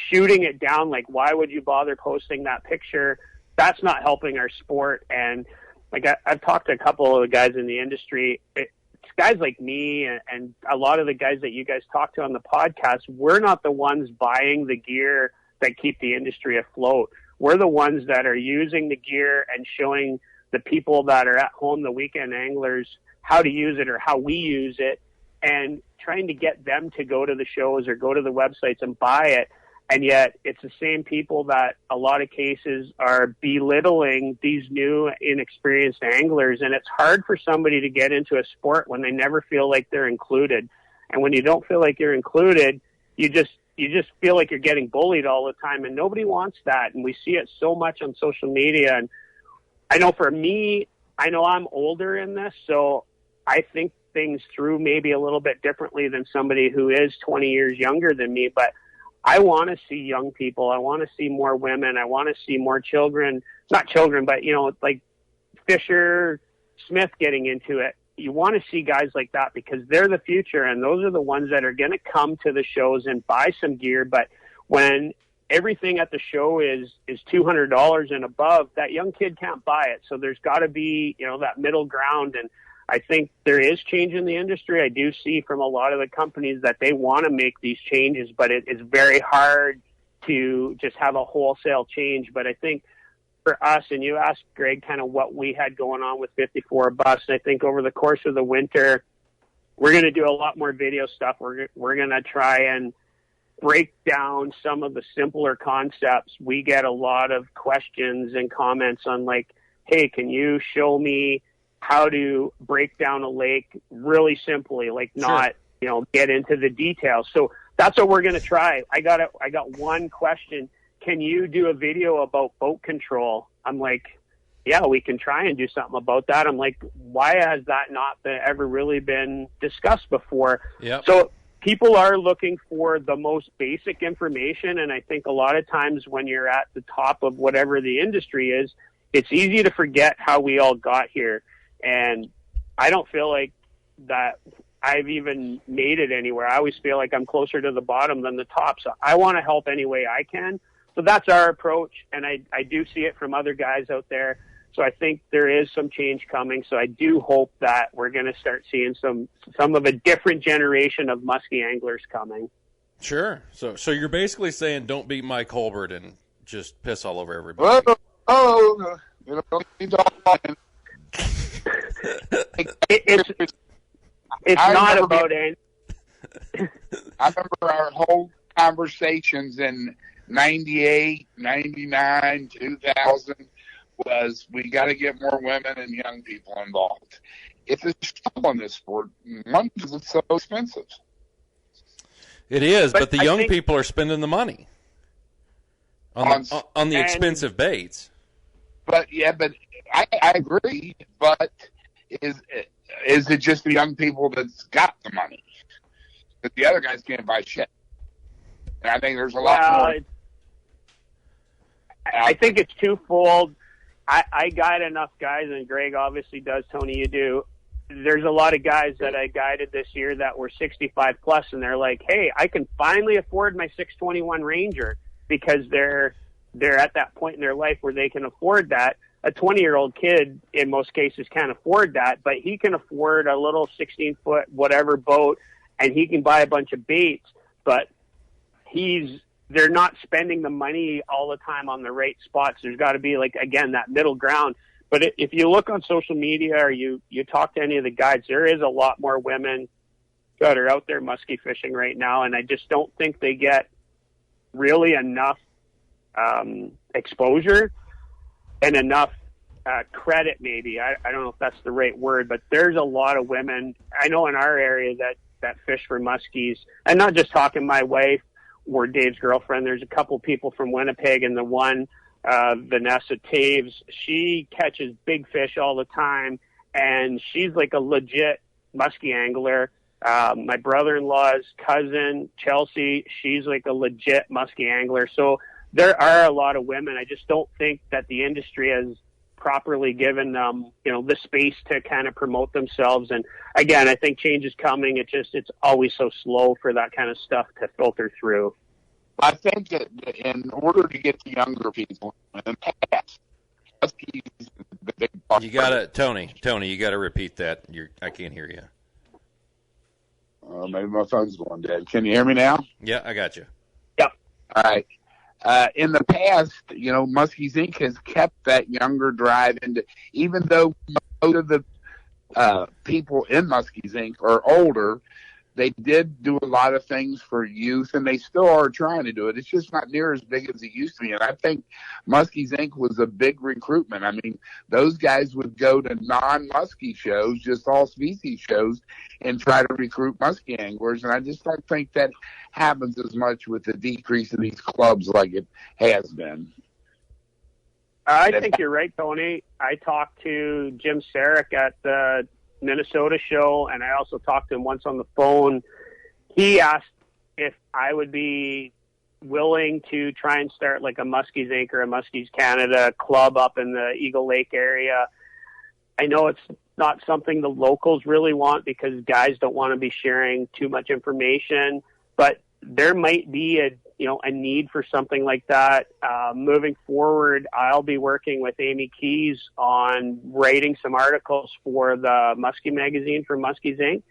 shooting it down. Like, why would you bother posting that picture? That's not helping our sport. And like I've talked to a couple of the guys in the industry. It's guys like me and a lot of the guys that you guys talk to on the podcast, we're not the ones buying the gear that keep the industry afloat. We're the ones that are using the gear and showing the people that are at home, the weekend anglers, how to use it or how we use it, and trying to get them to go to the shows or go to the websites and buy it. And yet it's the same people that a lot of cases are belittling these new inexperienced anglers. And it's hard for somebody to get into a sport when they never feel like they're included. And when you don't feel like you're included, you just feel like you're getting bullied all the time, and nobody wants that. And we see it so much on social media. And I know for me, I know I'm older in this, so I think things through maybe a little bit differently than somebody who is 20 years younger than me. But I want to see young people. I want to see more women. I want to see more children, not children, but, like Fisher Smith getting into it. You want to see guys like that because they're the future, and those are the ones that are going to come to the shows and buy some gear. But when everything at the show is $200 and above, that young kid can't buy it. So there's got to be, that middle ground. And I think there is change in the industry. I do see from a lot of the companies that they want to make these changes, but it is very hard to just have a wholesale change. But I think for us, and you asked Greg kind of what we had going on with 54 Bus, I think over the course of the winter, we're going to do a lot more video stuff. We're going to try and break down some of the simpler concepts. We get a lot of questions and comments on like, hey, can you show me how to break down a lake really simply, like not, get into the details. So that's what we're going to try. I got one question. Can you do a video about boat control? I'm like, yeah, we can try and do something about that. I'm like, why has that not ever really been discussed before? Yep. So people are looking for the most basic information. And I think a lot of times when you're at the top of whatever the industry is, it's easy to forget how we all got here. And I don't feel like that I've even made it anywhere. I always feel like I'm closer to the bottom than the top. So I want to help any way I can. So that's our approach. And I do see it from other guys out there. So I think there is some change coming. So I do hope that we're going to start seeing some of a different generation of muskie anglers coming. Sure. So you're basically saying don't beat Mike Holbert and just piss all over everybody. It's not about it. I remember our whole conversations in 98, 99, 2000 was we got to get more women and young people involved. It's a struggle in this sport. One, because it's so expensive. It is, but the young people are spending the money on the expensive baits. But I agree. But is it just the young people that's got the money? But the other guys can't buy shit. And I think there's a lot more. I think it's twofold. I guide enough guys, and Gregg obviously does. Tony, you do. There's a lot of guys that I guided this year that were 65 plus, and they're like, "Hey, I can finally afford my 621 Ranger," because they're at that point in their life where they can afford that. A 20-year-old kid, in most cases, can't afford that, but he can afford a little 16-foot whatever boat, and he can buy a bunch of baits. But they're not spending the money all the time on the right spots. There's got to be, like, again, that middle ground. But if you look on social media or you talk to any of the guides, there is a lot more women that are out there muskie fishing right now, and I just don't think they get really enough exposure and enough credit, maybe. I don't know if that's the right word, but there's a lot of women I know in our area that fish for muskies. And not just talking my wife or Dave's girlfriend. There's a couple people from Winnipeg, and the one, Vanessa Taves, she catches big fish all the time, and she's like a legit muskie angler. My brother-in-law's cousin, Chelsea, she's like a legit muskie angler. So there are a lot of women. I just don't think that the industry has properly given them, the space to kind of promote themselves. And again, I think change is coming. It's always so slow for that kind of stuff to filter through. I think that in order to get the younger people in the past, you got to, Tony, you got to repeat that. I can't hear you. Maybe my phone's going dead. Can you hear me now? Yeah, I got you. Yep. All right. In the past, Muskies Inc. has kept that younger drive into, even though most of the people in Muskies Inc. are older, they did do a lot of things for youth, and they still are trying to do it. It's just not near as big as it used to be. And I think Muskies Inc. was a big recruitment. I mean, those guys would go to non-muskie shows, just all species shows, and try to recruit muskie anglers. And I just don't think that happens as much with the decrease in these clubs like it has been. I think you're right, Tony. I talked to Jim Sarek at the Minnesota show, and I also talked to him once on the phone. He asked if I would be willing to try and start like a Muskies Inc. or a Muskies Canada club up in the Eagle Lake area. I know it's not something the locals really want because guys don't want to be sharing too much information, but there might be a need for something like that. Moving forward, I'll be working with Amy Keys on writing some articles for the Muskie magazine for Muskies Inc.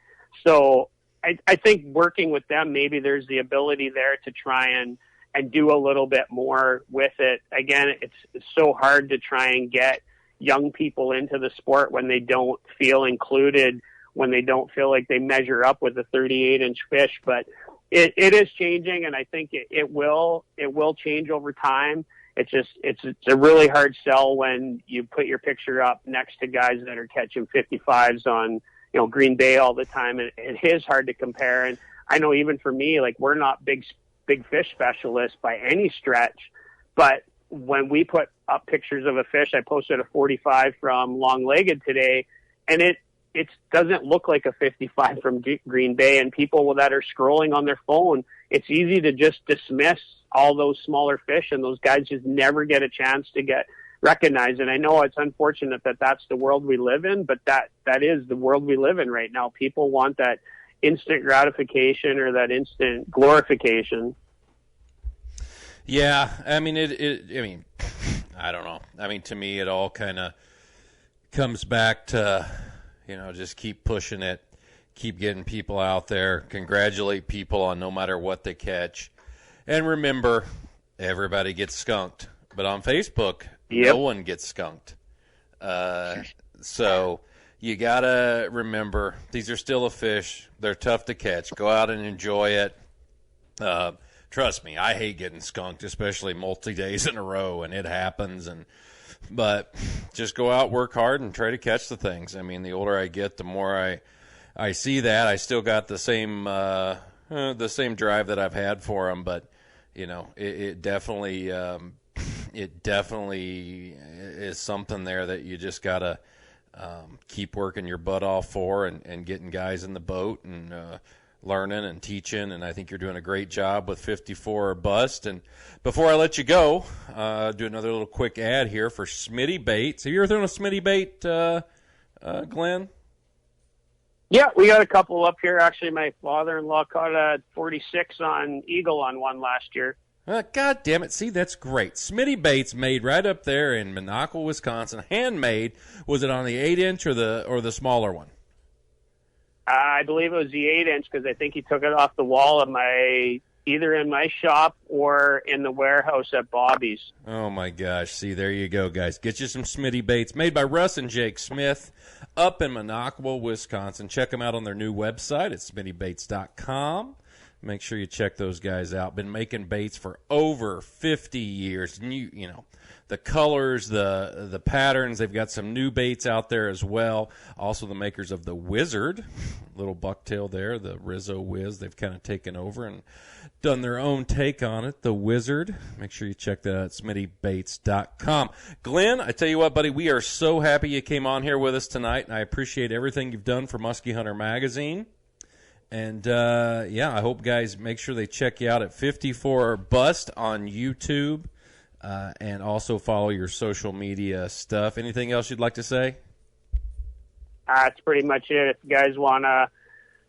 So I think working with them, maybe there's the ability there to try and do a little bit more with it. Again, it's so hard to try and get young people into the sport when they don't feel included, when they don't feel like they measure up with a 38-inch fish. But it is changing, and I think it will change over time. It's a really hard sell when you put your picture up next to guys that are catching 55s on Green Bay all the time, and it is hard to compare. And I know even for me, like, we're not big fish specialists by any stretch, but when we put up pictures of a fish, I posted a 45 from long-legged today, and it doesn't look like a 55 from Green Bay, and people that are scrolling on their phone, it's easy to just dismiss all those smaller fish, and those guys just never get a chance to get recognized. And I know it's unfortunate that that's the world we live in, but that is the world we live in right now. People want that instant gratification or that instant glorification. Yeah, I mean, I don't know. I mean, to me, it all kind of comes back to, just keep pushing it, keep getting people out there, congratulate people on no matter what they catch. And remember, everybody gets skunked. But on Facebook, No one gets skunked. So you got to remember, these are still a fish. They're tough to catch. Go out and enjoy it. Trust me, I hate getting skunked, especially multi-days in a row, and it happens. But just go out, work hard, and try to catch the things. I mean, the older I get, the more I see that. I still got the same drive that I've had for them, but it definitely is something there that you just gotta keep working your butt off for, and getting guys in the boat and learning and teaching, and I think you're doing a great job with 54 or Bust. And before I let you go, do another little quick ad here for Smitty Baits. Have you ever thrown a Smitty bait, Glenn? Yeah, we got a couple up here. Actually, my father-in-law caught a 46 on Eagle on one last year. God damn it. See, that's great. Smitty Baits made right up there in Minocqua, Wisconsin. Handmade. Was it on the 8-inch or the smaller one? I believe it was the 8-inch because I think he took it off the wall of either in my shop or in the warehouse at Bobby's. Oh, my gosh. See, there you go, guys. Get you some Smitty Baits made by Russ and Jake Smith up in Minocqua, Wisconsin. Check them out on their new website at smittybaits.com. Make sure you check those guys out. Been making baits for over 50 years. And the colors, the patterns. They've got some new baits out there as well. Also the makers of the Wizard, little bucktail there, the Rizzo Wiz. They've kind of taken over and done their own take on it, the Wizard. Make sure you check that out at smittybaits.com. Glenn, I tell you what, buddy, we are so happy you came on here with us tonight, and I appreciate everything you've done for Muskie Hunter Magazine. And, I hope guys make sure they check you out at 54 Bust on YouTube, and also follow your social media stuff. Anything else you'd like to say? That's pretty much it. If you guys want to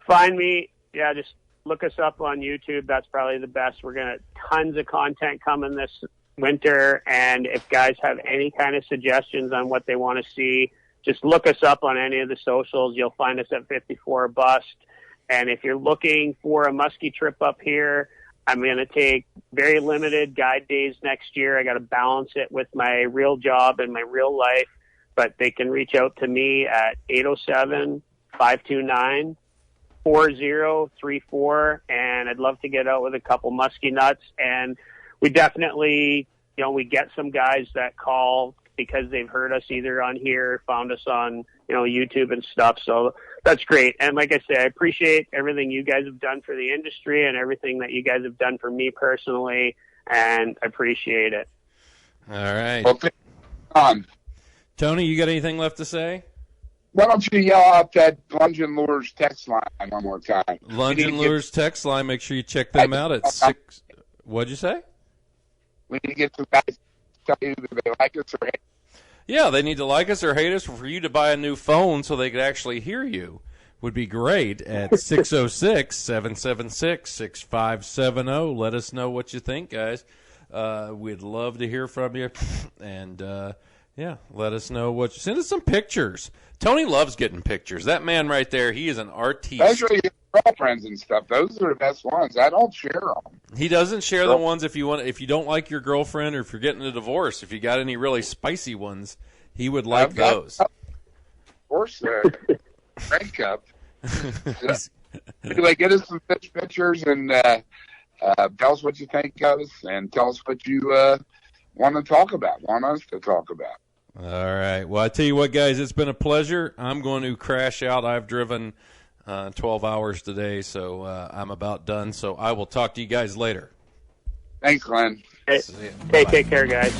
find me, just look us up on YouTube. That's probably the best. We're going to tons of content coming this winter, and if guys have any kind of suggestions on what they want to see, just look us up on any of the socials. You'll find us at 54 Bust. And if you're looking for a muskie trip up here, I'm going to take very limited guide days next year. I got to balance it with my real job and my real life, but they can reach out to me at 807-529-4034, and I'd love to get out with a couple muskie nuts. And we definitely, we get some guys that call because they've heard us either on here, found us on, YouTube and stuff. So that's great. And like I say, I appreciate everything you guys have done for the industry and everything that you guys have done for me personally, and I appreciate it. All right. Okay. Tony, you got anything left to say? Why don't you yell out that Lunge and Lures text line one more time? Lunge and Lures text line. Make sure you check them out at 6. What'd you say? We need to get some guys to tell you that they like us or hate us. Yeah, they need to like us or hate us. For you to buy a new phone so they could actually hear you would be great at 606-776-6570. Let us know what you think, guys. We'd love to hear from you. And, let us know send us some pictures. Tony loves getting pictures. That man right there, he is an artiste. Especially your girlfriends and stuff. Those are the best ones. I don't share them. He doesn't share the ones if you don't like your girlfriend or if you're getting a divorce. If you got any really spicy ones, he would like those. Of course, breakup. Anyway, get us some fish pictures and tell us what you think of us and tell us what you want us to talk about. All right. Well, I tell you what, guys, it's been a pleasure. I'm going to crash out. I've driven 12 hours today, so I'm about done. So I will talk to you guys later. Thanks, Glenn. Hey, take care, guys.